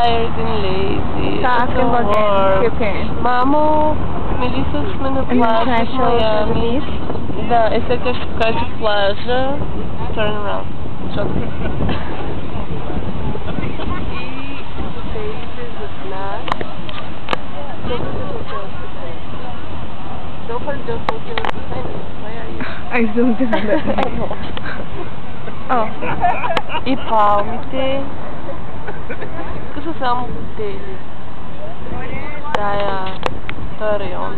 tired and lazy. Talk It's so about warm. your parents. Мамо, Мелиса сме на плажа в Майами. Да, и след това ще покажа плажа. Turn around. Защото... I zoomed in on it. Oh. И палмите. Тук са само хотели. Този район.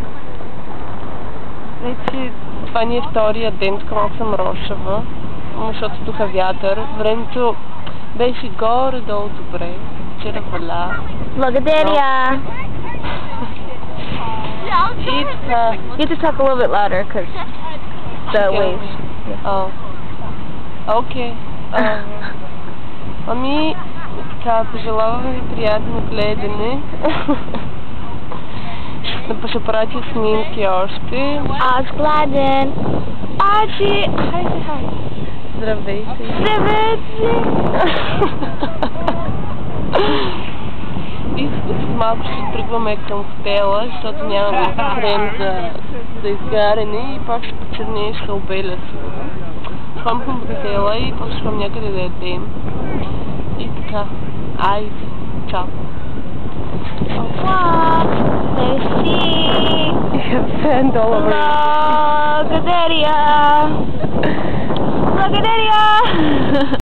Вече това ни е втория ден, тук малко съм рошава, защото тук вятър. Времето беше горе-долу добре. Вчера валя. Благодаря. И така. You have to talk a little bit louder because the waves. Окей. Ами, така, пожелавам ви приятно гледане. Ще пратя снимки още. Аз гладен. Арчи! Хайде. Здравейте. Здравейте! И малко ще тръгваме към хотела, защото нямаме крем за изгаряне и пак ще почернее, ще обеля сигурно. Ходим към хотела и после ще някъде да ядем. И така. Айде. Чао. Merci. $10. Благодаря. Благодаря.